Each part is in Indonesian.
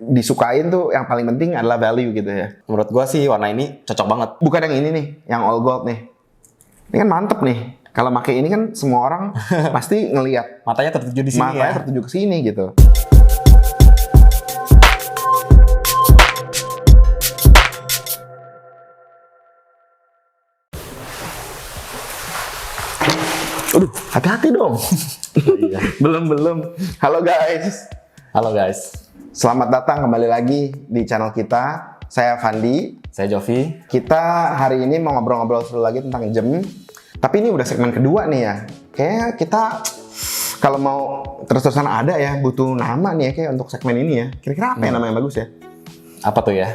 disukain tuh yang paling penting adalah value gitu ya. Menurut gua sih warna ini cocok banget. Bukan yang ini nih, yang all gold nih. Ini kan mantep nih. Kalau pakai ini kan semua orang pasti ngelihat. Matanya tertuju di sini Matanya ya. tertuju ke sini gitu. Aduh, hati-hati dong. Iya. Belum. Halo guys. Halo guys. Selamat datang kembali lagi di channel kita. Saya Fandi. Saya Jovi. Kita hari ini mau ngobrol-ngobrol seru lagi tentang jam. Tapi ini udah segmen kedua nih ya. Kayaknya kita kalau mau terus-terusan ada ya, butuh nama nih ya kayak untuk segmen ini ya. Kira-kira apa ya nama yang bagus ya? Apa tuh ya?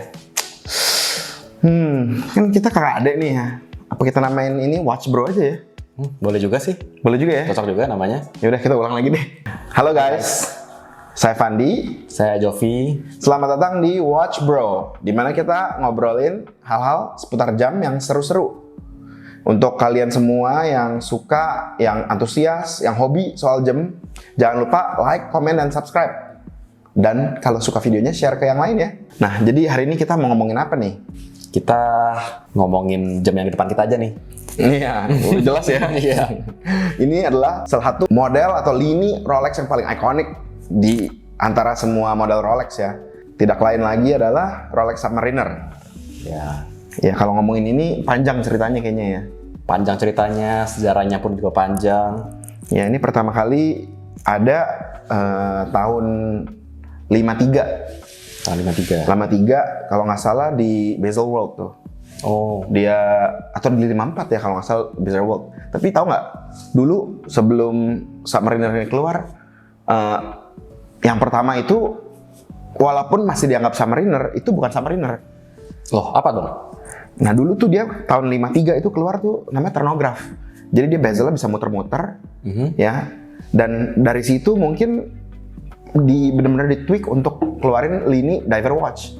Kan kita kakak adek nih ya. Apa kita namain ini Watch Bro aja ya? Boleh juga sih. Boleh juga ya? Cocok juga namanya. Ya udah kita ulang lagi deh. Halo guys. Saya Fandi. Saya Jovi. Selamat datang di Watch Bro, di mana kita ngobrolin hal-hal seputar jam yang seru-seru. Untuk kalian semua yang suka, yang antusias, yang hobi soal jam, jangan lupa like, komen, dan subscribe. Dan kalau suka videonya, share ke yang lain ya. Nah, jadi hari ini kita mau ngomongin apa nih? Kita ngomongin jam yang di depan kita aja nih. Iya, udah jelas ya. Iya. Ini adalah salah satu model atau lini Rolex yang paling ikonik di antara semua model Rolex ya. Tidak lain lagi adalah Rolex Submariner. Ya. Ya, kalau ngomongin ini panjang ceritanya kayaknya ya. Panjang ceritanya, sejarahnya pun juga panjang. Ya, ini pertama kali ada tahun 53. Tahun 53. 53 kalau nggak salah di Baselworld tuh. Oh. Dia atau di 54 ya kalau nggak salah Baselworld. Tapi tahu nggak? Dulu sebelum Submariner ini keluar, yang pertama itu walaupun masih dianggap Submariner, itu bukan Submariner. Loh, apa dong? Nah dulu tuh dia tahun 53 itu keluar tuh namanya Turnograph. Jadi dia bezelnya bisa muter-muter, ya. Dan dari situ mungkin benar-benar ditweak untuk keluarin lini diver watch.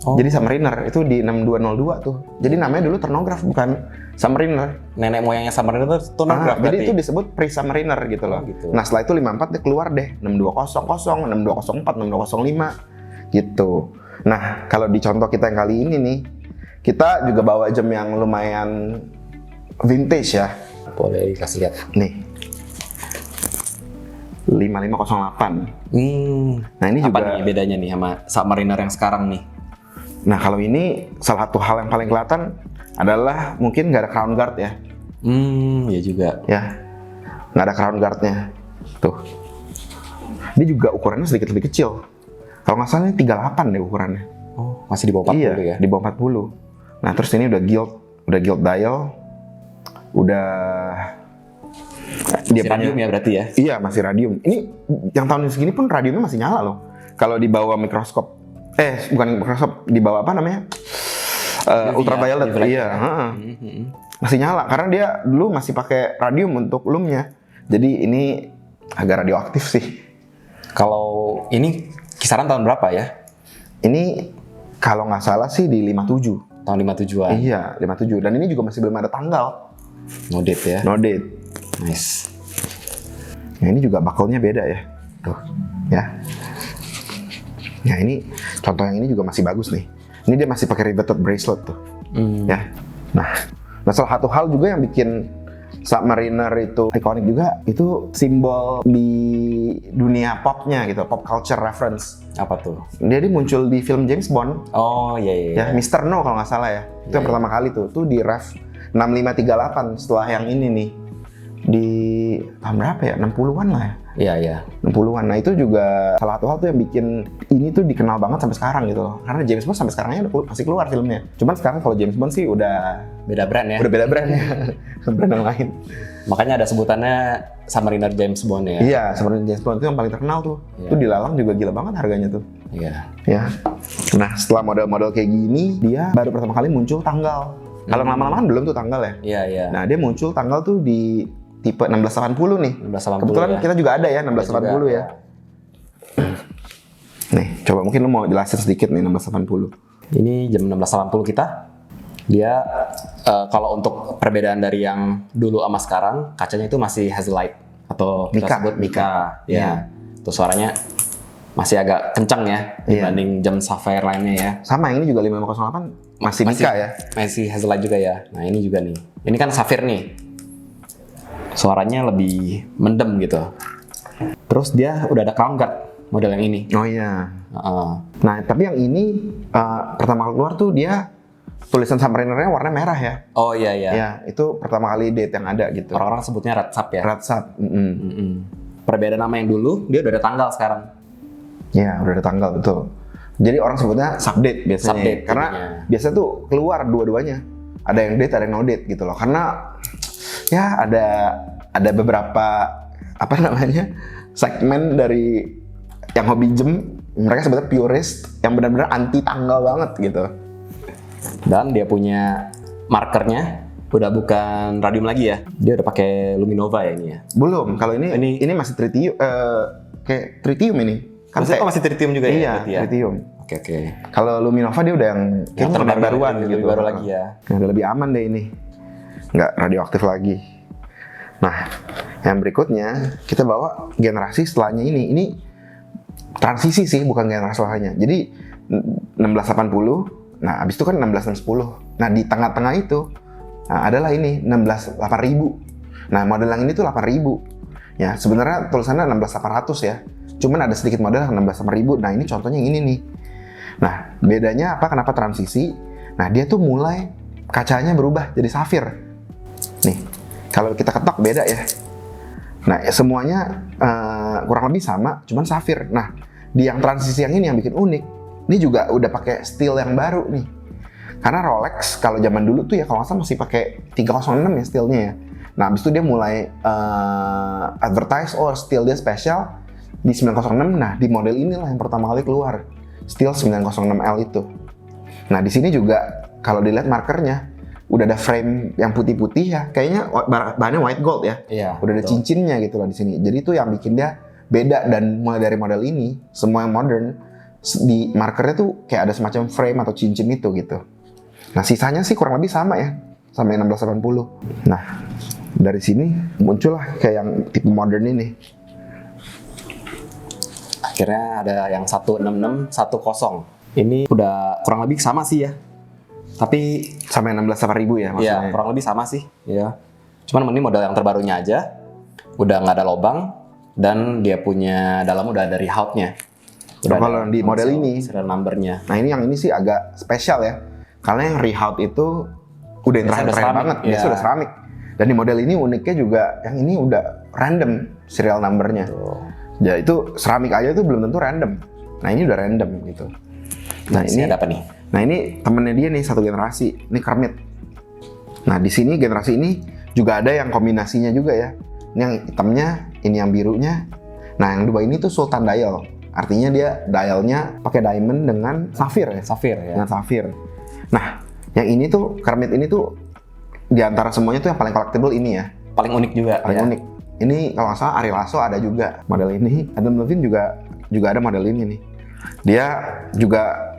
Oh. Jadi Submariner itu di 6202 tuh. Jadi namanya dulu Turnograph bukan Submariner. Nenek moyangnya Submariner itu Turnograph Jadi berarti? itu disebut pre-Submariner gitu loh. Oh, gitu. Nah setelah itu 54 dia keluar deh 6200, 6204, 6205 gitu. Nah kalau di contoh kita yang kali ini nih, kita juga bawa jam yang lumayan vintage ya. Boleh dikasih lihat. Nih 5508. Nah ini apa juga nih bedanya nih sama Submariner yang sekarang nih? Nah kalau ini salah satu hal yang paling kelihatan adalah mungkin nggak ada crown guard ya. Ya juga. Ya, nggak ada crown guardnya. Tuh. Dia juga ukurannya sedikit lebih kecil. Kalau nggak salah ini 38 deh ukurannya. Oh, masih di bawah 40 iya, ya? Di bawah 40. Nah terus ini udah gilt dial. Udah Masih radium ya berarti ya? Iya masih radium. Ini yang tahun segini pun radiumnya masih nyala loh. Kalau di bawah mikroskop, bukan mikroskop, di bawah apa namanya? Ultraviolet. Iya. Masih nyala karena dia dulu masih pakai radium untuk lumnya. Jadi ini agak radioaktif sih. Kalau ini kisaran tahun berapa ya? Ini kalau nggak salah sih di 57. Tahun 57-an. Iya 57. Dan ini juga masih belum ada tanggal. No date ya? No date. Nice. Nah ini juga buckle-nya beda ya. Tuh, ya. Nah ini contoh yang ini juga masih bagus nih. Ini dia masih pakai riveted bracelet tuh. Ya. Nah salah satu hal juga yang bikin Submariner itu ikonik juga itu simbol di dunia popnya gitu, pop culture reference. Apa tuh? Dia muncul di film James Bond. Oh iya. Ya, Mr. No kalau nggak salah ya. Itu yang pertama kali tuh di ref 6538 setelah yang ini nih. Di tahun berapa ya? 60-an lah ya. Iya. 60-an. Nah itu juga salah satu hal tuh yang bikin ini tuh dikenal banget sampai sekarang gitu loh. Karena James Bond sampai sekarangnya masih keluar filmnya. Cuman sekarang kalau James Bond sih udah beda brand ya? Udah beda brand ya. Brand yang lain. Makanya ada sebutannya Submariner James Bond ya? Iya, Submariner James Bond itu yang paling terkenal tuh. Itu dilelang juga gila banget harganya tuh. Iya. Ya. Nah setelah model-model kayak gini, dia baru pertama kali muncul tanggal. Kalau lama-lama belum tuh tanggal ya? Iya. Nah dia muncul tanggal tuh di tipe 1680 nih. 1680 Kebetulan ya? kita juga ada ya 1680 ya. Nih, coba mungkin lu mau jelasin sedikit nih 1680. Ini jam 1680 kita. Dia kalau untuk perbedaan dari yang dulu sama sekarang, kacanya itu masih Hazelite atau kita Mica. sebut Mica. Ya. Tuh suaranya masih agak kencang ya Iya. dibanding jam Sapphire lainnya ya. Sama yang ini juga 5508 masih Mika ya. Masih Hazelite juga ya. Nah ini juga nih. Ini kan Sapphire nih. Suaranya lebih mendem gitu. Terus dia udah ada crown guard model yang ini. Oh iya. Heeh. Nah, tapi yang ini pertama kali keluar tuh dia tulisan Submarinernya warna merah ya. Oh iya iya. Ya, itu pertama kali date yang ada gitu. Orang-orang sebutnya Red Sub ya. Red Sub. Perbedaan nama yang dulu, dia udah ada tanggal sekarang. Ya, udah ada tanggal betul. Jadi orang sebutnya subdate biasanya. Subdate, Karena jadinya. biasa tuh keluar dua-duanya. Ada yang date, ada yang no date gitu loh. Karena ya ada beberapa apa namanya segmen dari yang hobi gem, mereka sebutnya purist yang benar-benar anti tanggal banget gitu. Dan dia punya markernya udah bukan radium lagi ya. Dia udah pakai Luminova ya ini ya. Belum, kalau ini masih tritium, kayak tritium ini. Kan Maksudnya masih tritium juga ya? iya, berarti ya? tritium. Oke oke. Kalau Luminova dia udah yang kayaknya terbaruan lebih gitu. baru lagi ya. Nah, udah lebih aman deh ini. Nggak radioaktif lagi. Nah, yang berikutnya kita bawa generasi setelahnya ini. Ini transisi sih, bukan generasi setelahnya. Jadi 1680, nah abis itu kan 16610. Nah, di tengah-tengah itu nah, adalah ini 168.000. Nah, model yang ini tuh 8.000. Ya, sebenarnya tulisannya 16800 ya. Cuman ada sedikit model yang 168.000. Nah, ini contohnya yang ini nih. Nah, bedanya apa? Kenapa transisi? Nah, dia tuh mulai kacanya berubah jadi safir. Nih, kalau kita ketok beda ya. Nah, semuanya kurang lebih sama, cuman safir. Nah, di yang transisi yang ini yang bikin unik. Ini juga udah pakai steel yang baru nih. Karena Rolex kalau zaman dulu tuh ya kalau nggak salah masih pakai 306 ya steelnya ya. Nah, habis itu dia mulai advertise, oh steel dia spesial di 906. Nah, di model inilah yang pertama kali keluar. Steel 906L itu. Nah, di sini juga kalau dilihat markernya udah ada frame yang putih-putih ya. Kayaknya bahannya white gold ya. Iya. Udah ada betul. cincinnya gitu loh di sini. Jadi itu yang bikin dia beda, dan mulai dari model ini semua yang modern di markernya tuh kayak ada semacam frame atau cincin itu gitu. Nah, sisanya sih kurang lebih sama ya, sama yang 1680. Nah, dari sini muncullah kayak yang tipe modern ini. Akhirnya ada yang 16610. Ini udah kurang lebih sama sih ya. Tapi Sama yang 168000 ya maksudnya. ya kurang lebih sama sih. Ya. Cuman ini model yang terbarunya aja. Udah nggak ada lubang dan dia punya dalam udah ada rehout-nya. Nah, kalau di model ini, serial number-nya. nah ini yang ini sih agak spesial ya. Karena yang rehout itu udah yang Biasanya udah terakhir keramik, banget, ya. biasa udah keramik. Dan di model ini uniknya juga, yang ini udah random serial number-nya. Tuh. Ya itu keramik aja tuh belum tentu random. Nah ini udah random gitu. Nah Ini ini ada apa nih? Nah ini temennya dia nih satu generasi, ini Kermit. Nah di sini generasi ini juga ada yang kombinasinya juga ya. Ini yang hitamnya, ini yang birunya. Nah yang dua ini tuh Sultan Dial. Artinya dia dialnya pakai diamond dengan safir ya. Safir ya. Dengan safir. Nah yang ini tuh Kermit ini tuh di antara semuanya tuh yang paling collectible ini ya. Paling unik juga. Paling ya. unik. Ini kalau nggak salah Ari Lasso ada juga model ini. Adam Levine juga ada model ini nih. Dia juga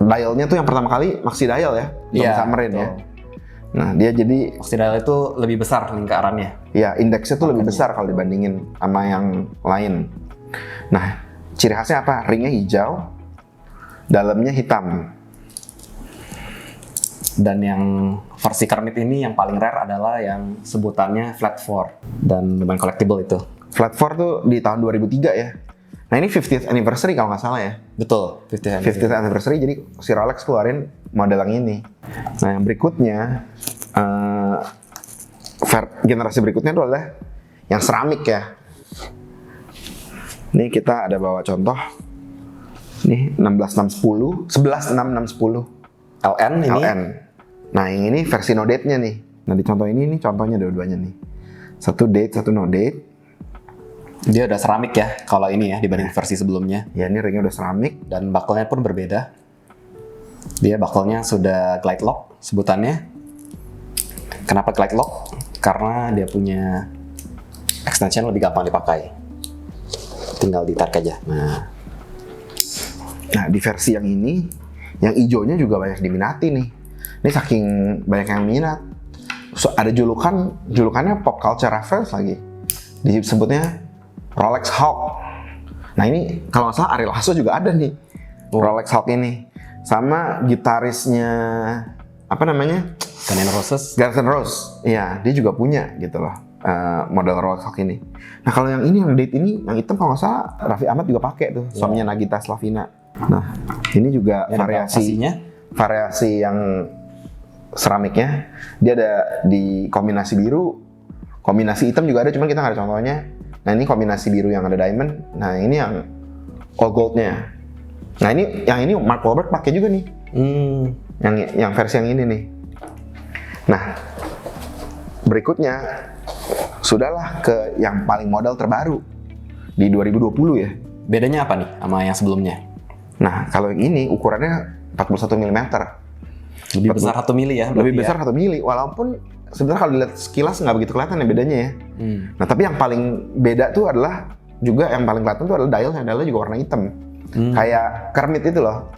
dialnya tuh yang pertama kali maxi dial ya, Iya, Submarine ya. betul. Nah dia jadi Oxidal itu lebih besar lingkarannya. ya indeksnya tuh lebih besar kalau dibandingin sama yang lain. Nah ciri khasnya apa? Ringnya hijau, dalamnya hitam. Dan yang versi Kermit ini yang paling rare adalah yang sebutannya flat 4 dan lumayan collectible itu. Flat 4 tuh di tahun 2003 ya. Nah ini 50th anniversary kalau nggak salah ya. Betul, 50 50th anniversary, jadi si Rolex keluarin model yang ini. Nah yang berikutnya, generasi berikutnya itu adalah yang seramik ya. Ini kita ada bawa contoh. Nih 16610, 116610 LN ini. LN. Nah yang ini versi no date-nya nih. Nah di contoh ini contohnya dua-duanya nih. Satu date, satu no date. Dia udah seramik ya kalau ini ya dibanding versi sebelumnya. Ya ini ringnya udah seramik. Dan buckle-nya pun berbeda. Dia buckle-nya sudah glide lock sebutannya. Kenapa glide lock? Karena dia punya extension lebih gampang dipakai. Tinggal ditarik aja. Nah di versi yang ini, yang hijaunya juga banyak diminati nih. Ini saking banyak yang minat. So, ada julukannya pop culture reference lagi. Disebutnya Rolex Hawk. Nah ini kalau nggak salah Ari Lasso juga ada nih, Rolex Hulk ini. Sama gitarisnya, apa namanya? Guns N' Roses. Guns N' Roses, iya dia juga punya gitu loh, model Rolex Hulk ini. Nah kalau yang ini, yang date ini, yang hitam kalau nggak salah Raffi Ahmad juga pakai tuh, suaminya Nagita Slavina. Nah ini juga variasi yang seramiknya, dia ada di kombinasi biru, kombinasi hitam juga ada, cuman kita nggak ada contohnya. Nah ini kombinasi biru yang ada diamond, nah ini yang all goldnya. Nah ini yang Mark Wahlberg pakai juga nih, yang versi yang ini nih. Nah, berikutnya sudahlah ke yang paling model terbaru di 2020 ya. Bedanya apa nih sama yang sebelumnya? Nah, kalau yang ini ukurannya 41 mm. Lebih besar 1 mili ya? Lebih besar 1 mili, walaupun sebenarnya kalau dilihat sekilas nggak begitu kelihatan ya bedanya ya. Nah, tapi yang paling beda tuh adalah, juga yang paling kelihatan tuh adalah dialnya juga warna hitam. Kayak Kermit itu loh,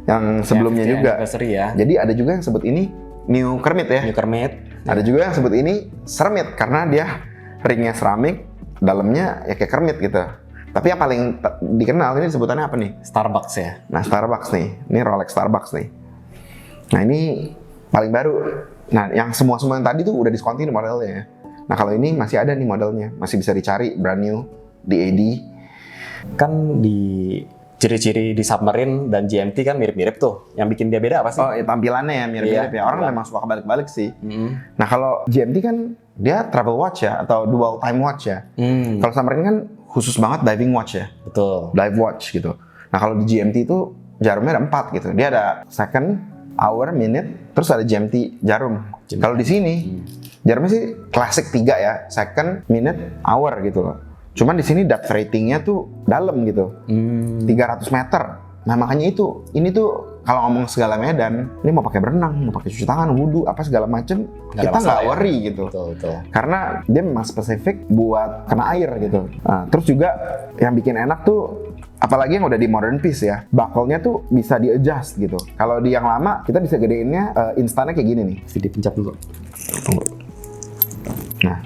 yang sebelumnya juga. Ya. Jadi ada juga yang sebut ini New Kermit ya. New Kermit. Ada juga yang sebut ini Sermit karena dia ringnya seramik, dalamnya ya kayak Kermit gitu. Tapi yang paling dikenal ini sebutannya apa nih? Starbucks ya. Nah Starbucks nih, ini Rolex Starbucks nih. Nah ini paling baru. Nah yang semua yang tadi tuh udah diskontinu modelnya. Nah kalau ini masih ada nih modelnya, masih bisa dicari brand new di AD. Kan di ciri-ciri di Submarine dan GMT kan mirip-mirip tuh. Yang bikin dia beda apa sih? Oh, ya, tampilannya ya mirip-mirip ya. Orang memang suka kebalik-balik sih. Nah, kalau GMT kan dia travel watch ya, atau dual time watch ya. Kalau Submarine kan khusus banget diving watch ya. Betul. Dive watch gitu. Nah, kalau di GMT itu jarumnya ada 4 gitu. Dia ada second, hour, minute, terus ada GMT jarum. Kalau di sini jarumnya sih klasik 3 ya, second, minute, hour gitu loh. Cuman di sini depth ratingnya tuh dalam gitu, 300 meter. Nah makanya ini tuh kalau ngomong segala medan, ini mau pakai berenang, mau pakai cuci tangan, wudhu, apa segala macem, kita nggak worry gitu. Betul. Karena dia memang spesifik buat kena air gitu. Nah, terus juga yang bikin enak tuh, apalagi yang udah di modern piece ya, buckle-nya tuh bisa di-adjust gitu. Kalau di yang lama, kita bisa gedeinnya instannya kayak gini nih. Mesti dipencet dulu. Nah,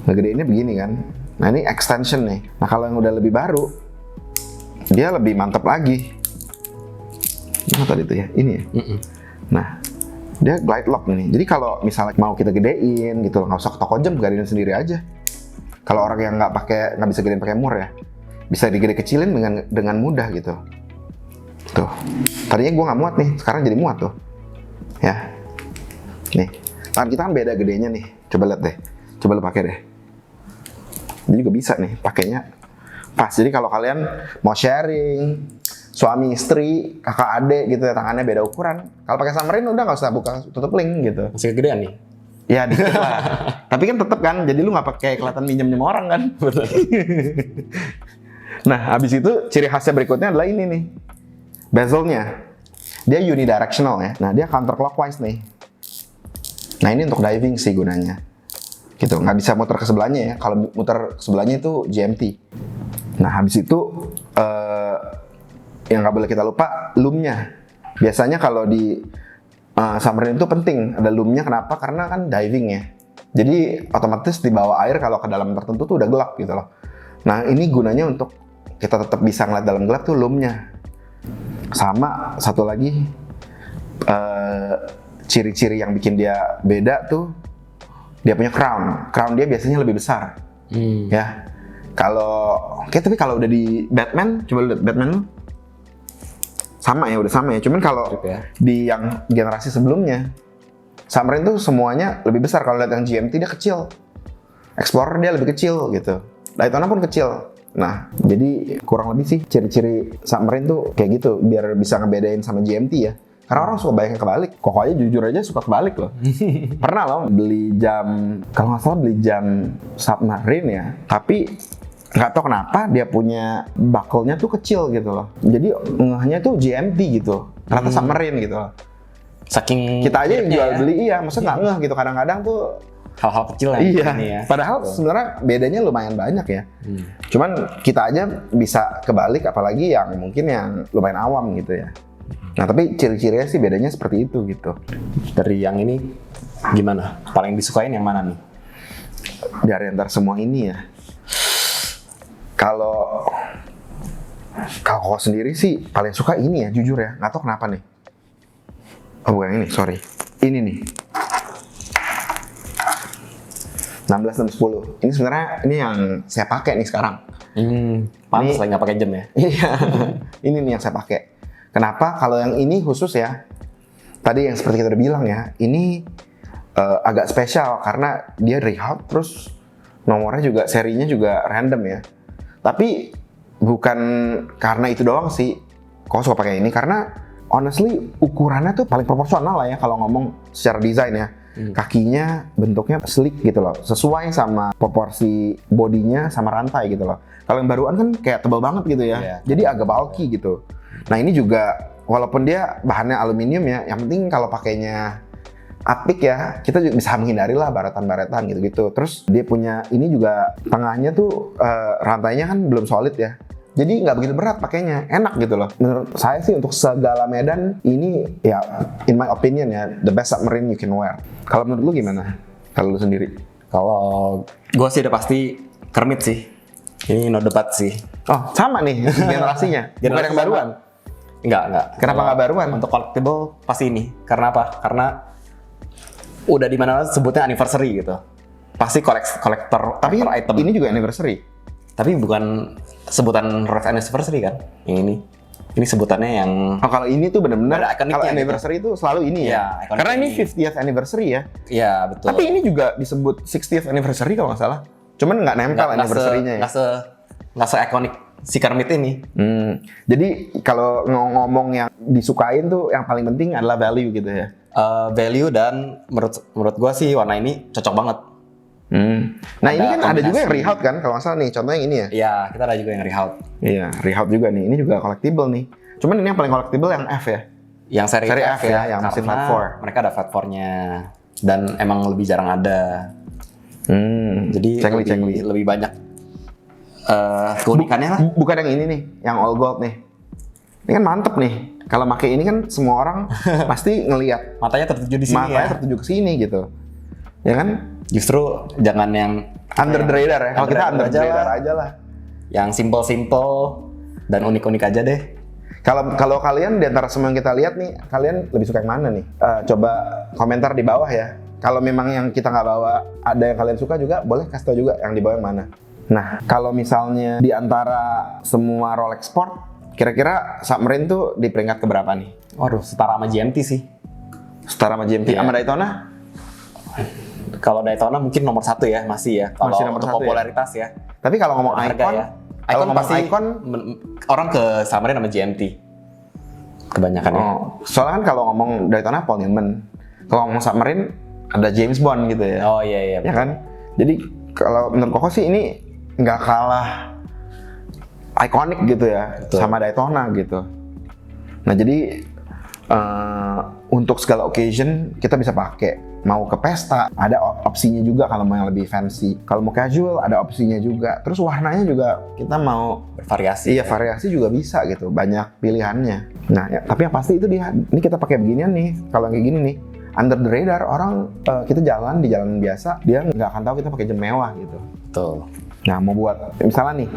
ngegedeinnya begini kan. Nah ini extension nih. Nah kalau yang udah lebih baru, dia lebih mantap lagi. Mana tadi tuh ya? Ini ya? Nah, dia glide lock nih. Jadi kalau misalnya mau kita gedein gitu, nggak usah ke toko jam, gedein sendiri aja. Kalau orang yang nggak bisa gedein pakai mur ya, bisa digede kecilin dengan mudah gitu. Tuh, tadinya gue nggak muat nih, sekarang jadi muat tuh. Ya, nih, tangan kita kan beda gedenya nih. Coba lihat deh, coba lo pakai deh. Dia juga bisa nih pakainya pas. Jadi kalau kalian mau sharing, suami istri, kakak adik gitu ya, tangannya beda ukuran. Kalau pakai Submarine udah nggak usah buka tutup link gitu. Masih kegedean nih. Ya dikit lah. Tapi kan tetep kan, jadi lu nggak pakai kelihatan minjem orang kan. Betul. Nah habis itu ciri khasnya berikutnya adalah ini nih, bezelnya. Dia unidirectional ya. Nah dia counterclockwise nih. Nah ini untuk diving sih gunanya. Gitu, nggak bisa muter ke sebelahnya ya. Kalau muter ke sebelahnya itu GMT. Nah habis itu yang nggak boleh kita lupa loomnya. Biasanya kalau di Submarine itu penting ada loomnya. Kenapa? Karena kan diving ya. Jadi otomatis di bawah air kalau ke dalam tertentu tuh udah gelap gitu loh. Nah ini gunanya untuk kita tetap bisa ngeliat dalam gelap tuh loomnya. Sama satu lagi ciri-ciri yang bikin dia beda tuh, dia punya crown. Crown dia biasanya lebih besar. Ya. Tapi kalau udah di Batman, coba lihat Batman lu. Sama ya, udah sama ya. Cuman kalau di yang generasi sebelumnya, Submarine tuh semuanya lebih besar. Kalau lihat yang GMT dia kecil. Explorer dia lebih kecil gitu. Daytona pun kecil. Nah, jadi kurang lebih sih ciri-ciri Submarine tuh kayak gitu. Biar bisa ngebedain sama GMT ya. Karena orang suka banyak kebalik. Koko aja jujur aja suka kebalik loh. Pernah loh beli jam, kalau nggak salah beli jam Submarine ya. Tapi nggak tahu kenapa dia punya buckle-nya tuh kecil gitu loh. Jadi ngehnya tuh GMT gitu. Ternyata Submarine gitu loh. Saking kita aja yang jual beli iya, maksudnya nggak ngeh gitu. Kadang-kadang tuh hal-hal kecil lah iya. Ini ya. Padahal sebenarnya bedanya lumayan banyak ya. Cuman kita aja bisa kebalik, apalagi yang mungkin yang lumayan awam gitu ya. Nah tapi ciri-cirinya sih bedanya seperti itu gitu. Dari yang ini gimana? Paling disukain yang mana nih? Dari antara semua ini ya, kalau Kalau kok sendiri sih paling suka ini ya, jujur ya. Nggak tahu kenapa nih. Oh bukan ini, sorry. Ini nih. 16610. Ini sebenarnya ini yang saya pakai nih sekarang. Pantas lagi nggak pakai jam ya. Iya. Ini nih yang saya pakai. Kenapa? Kalau yang ini khusus ya. Tadi yang seperti kita udah bilang ya, ini agak spesial karena dia Reebok, terus nomornya juga, serinya juga random ya. Tapi bukan karena itu doang sih kok suka pakai ini, karena honestly ukurannya tuh paling proporsional lah ya kalau ngomong secara desain ya. Kakinya bentuknya sleek gitu loh, sesuai sama proporsi bodinya sama rantai gitu loh. Kalau yang baruan kan kayak tebal banget gitu ya, jadi agak bulky gitu. Nah ini juga walaupun dia bahannya aluminium ya, yang penting kalau pakainya apik ya, kita juga bisa menghindari lah baretan-baretan gitu-gitu. Terus dia punya ini juga tengahnya tuh rantainya kan belum solid ya. Jadi nggak begitu berat pakainya, enak gitu loh. Menurut saya sih untuk segala medan ini ya, in my opinion ya, the best submarine you can wear. Kalau menurut lu gimana? Kalau lu sendiri? Kalau gue sih udah pasti Kermit sih. Ini no debat sih. Oh sama nih generasinya, bukan yang baruan. Enggak. Kenapa nggak baruan? Untuk collectible pasti ini. Karena apa? Karena udah di mana sebutnya anniversary gitu. Pasti kolektor Tapi item. ini juga anniversary. Tapi bukan sebutan Rolex anniversary kan? Yang ini. Ini sebutannya yang Oh kalau ini tuh benar-benar ada ikoniknya kalau gitu. anniversary itu selalu ini ya. Iya, ikonik Karena ini ini. 50th anniversary ya. Iya, betul. Tapi ini juga disebut 60th anniversary kalau nggak salah. Cuman nggak nempel anniversary-nya ya. Nggak se-ikonik si Kermit ini. Jadi kalau ngomong yang disukain tuh yang paling penting adalah value gitu ya. Value dan menurut gua sih warna ini cocok banget. Nah ini kan ada juga yang kombinasi. Reebok kan, kalau nggak salah nih, contohnya yang ini ya. Iya, kita ada juga yang Reebok. Iya, Reebok juga nih, ini juga collectible nih. Cuman ini yang paling collectible yang F ya. Yang seri F ya, yang mesin karena Fat Four. mereka ada Fat 4-nya dan emang lebih jarang ada. Jadi Cengli. lebih banyak keunikannya lah. Bukan yang ini nih, yang all gold nih. Ini kan mantep nih. Kalau pakai ini kan semua orang pasti ngelihat Matanya tertuju di sini matanya ya. tertuju ke sini gitu. Ya kan? Justru jangan yang Under the radar ya. Kalau kita under the radar aja lah. Yang simple dan unik-unik aja deh. Kalau kalian di antara semua yang kita lihat nih, kalian lebih suka yang mana nih? Coba komentar di bawah ya. Kalau memang yang kita nggak bawa ada yang kalian suka juga, boleh kasih tau juga yang di bawah yang mana. Nah, kalau misalnya di antara semua Rolex Sport, kira-kira Submarine tuh di peringkat keberapa nih? Waduh, setara sama GMT sih. Setara sama GMT, Iya. sama Daytona? Kalau Daytona mungkin nomor 1 ya, masih ya. Kalau Masih nomor untuk 1 ya? popularitas ya. Tapi kalau ngomong Harga icon, ya. kalau Icon ngomong pasti icon, orang ke Submarine sama GMT. Kebanyakan ya. soalnya kan kalau ngomong Daytona Paul Newman, kalau ngomong Submarine ada James Bond gitu ya. Oh iya. Ya kan? Jadi kalau menurut Koko sih ini nggak kalah ikonik gitu ya. Betul. Sama Daytona gitu. Nah jadi untuk segala occasion kita bisa pakai. Mau ke pesta ada opsinya juga kalau mau yang lebih fancy. Kalau mau casual ada opsinya juga. Terus warnanya juga kita mau Bervariasi. iya variasi juga bisa gitu. Banyak pilihannya. Nah ya, tapi yang pasti itu dia. Ini kita pakai beginian nih. Kalau kayak gini nih under the radar orang kita jalan di jalan biasa dia nggak akan tahu kita pakai jam mewah gitu. Betul. Nah mau buat misalnya nih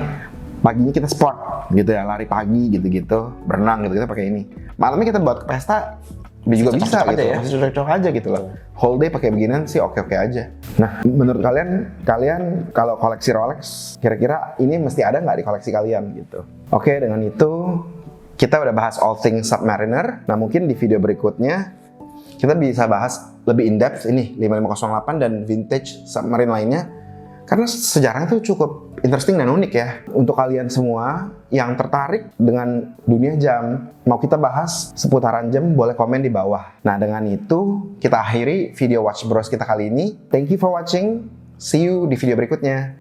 paginya kita sport gitu ya, lari pagi gitu-gitu, berenang gitu kita pakai ini. Malamnya kita buat ke pesta juga bisa cocok-cocok gitu, aja ya. masih cocok aja gitu loh. Whole day pakai beginian sih oke-oke aja. Nah menurut kalian kalau koleksi Rolex kira-kira ini mesti ada nggak di koleksi kalian gitu? Oke dengan itu kita udah bahas all things Submariner. Nah mungkin di video berikutnya kita bisa bahas lebih in-depth ini 5508 dan vintage submarine lainnya karena sejarahnya tuh cukup interesting dan unik ya. Untuk kalian semua yang tertarik dengan dunia jam, mau kita bahas seputaran jam, boleh komen di bawah. Nah dengan itu kita akhiri video Watch Bros kita kali ini. Thank you for watching, see you di video berikutnya.